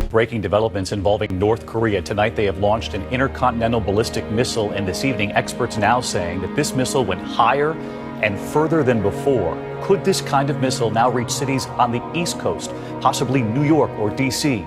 Breaking developments involving North Korea. Tonight, they have launched an intercontinental ballistic missile, and this evening, experts now saying that this missile went higher and further than before. Could this kind of missile now reach cities on the East Coast, possibly New York or D.C.?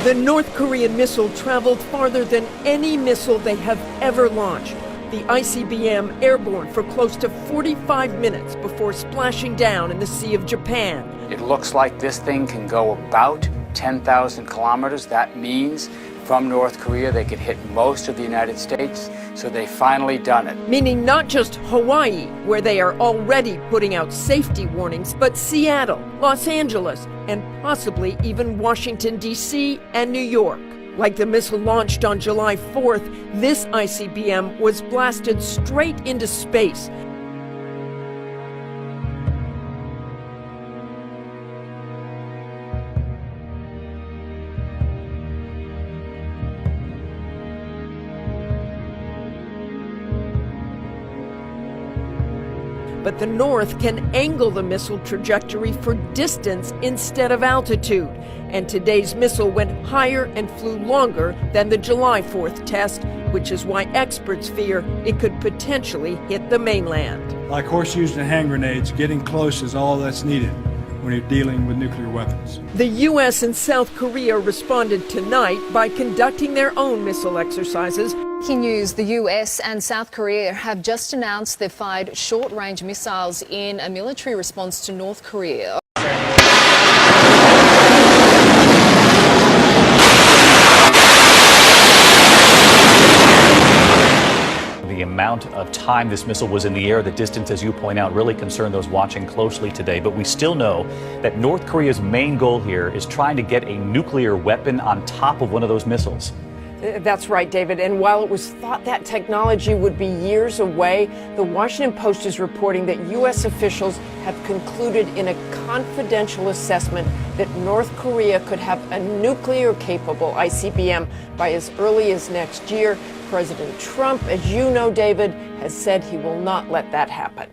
The North Korean missile traveled farther than any missile they have ever launched. The ICBM airborne for close to 45 minutes before splashing down in the Sea of Japan. It looks like this thing can go about 10,000 kilometers. That means from North Korea they could hit most of the United States, so they finally done it. Meaning not just Hawaii, where they are already putting out safety warnings, but Seattle, Los Angeles, and possibly even Washington, D.C. and New York. Like the missile launched on July 4th, this ICBM was blasted straight into space. But the North can angle the missile trajectory for distance instead of altitude. And today's missile went higher and flew longer than the July 4th test, which is why experts fear it could potentially hit the mainland. Like horseshoes and hand grenades, getting close is all that's needed when you're dealing with nuclear weapons. The U.S. and South Korea responded tonight by conducting their own missile exercises. Breaking news, the U.S. and South Korea have just announced they've fired short-range missiles in a military response to North Korea. The amount of time this missile was in the air, the distance, as you point out, really concerned those watching closely today. But we still know that North Korea's main goal here is trying to get a nuclear weapon on top of one of those missiles. That's right, David. And while it was thought that technology would be years away, the Washington Post is reporting that U.S. officials have concluded in a confidential assessment that North Korea could have a nuclear-capable ICBM by as early as next year. President Trump, as you know, David, has said he will not let that happen.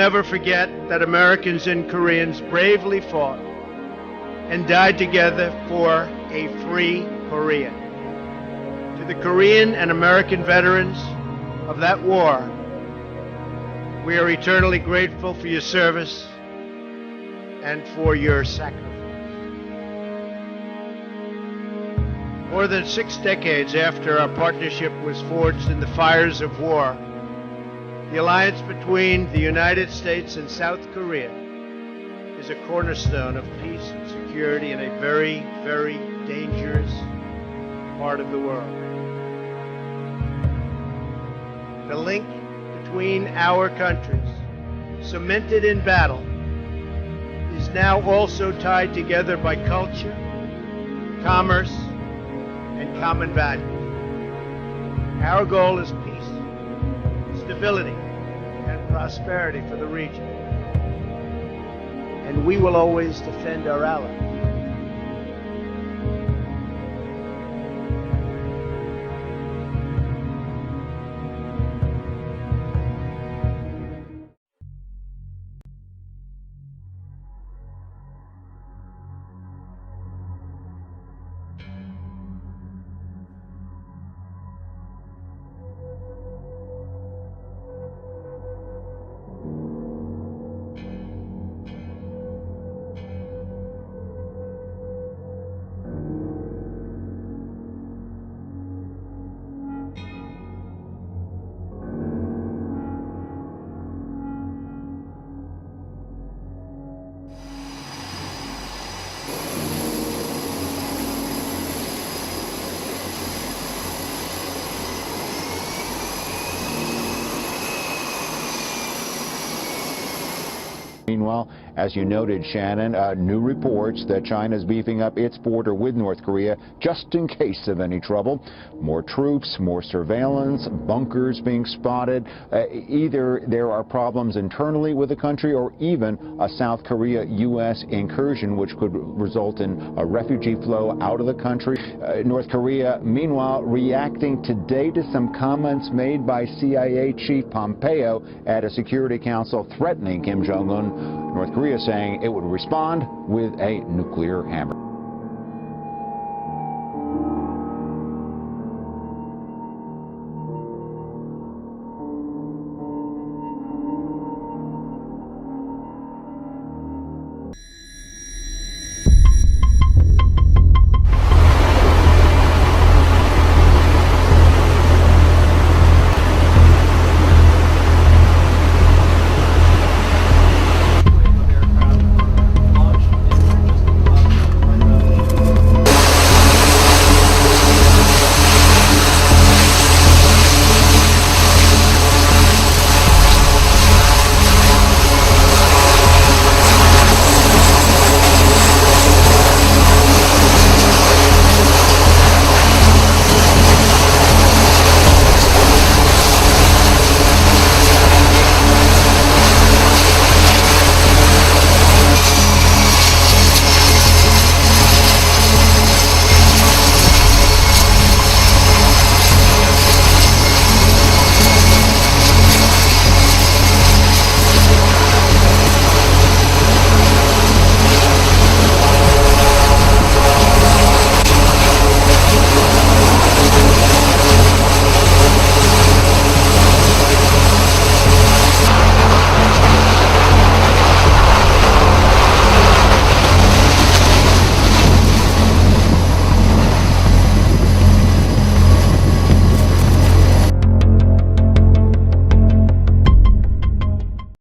never forget that Americans and Koreans bravely fought and died together for a free Korea. To the Korean and American veterans of that war, we are eternally grateful for your service and for your sacrifice. More than 6 decades after our partnership was forged in the fires of war, the alliance between the United States and South Korea is a cornerstone of peace and security in a very, very dangerous part of the world. The link between our countries, cemented in battle, is now also tied together by culture, commerce, and common values. Our goal is peace, stability, and prosperity for the region. And we will always defend our allies. Meanwhile, as you noted, Shannon, new reports that China is beefing up its border with North Korea just in case of any trouble. More troops, more surveillance, bunkers being spotted. Either there are problems internally with the country or even a South Korea-U.S. incursion, which could result in a refugee flow out of the country. North Korea, meanwhile, reacting today to some comments made by CIA Chief Pompeo at a Security Council threatening Kim Jong-un. North Korea saying it would respond with a nuclear hammer.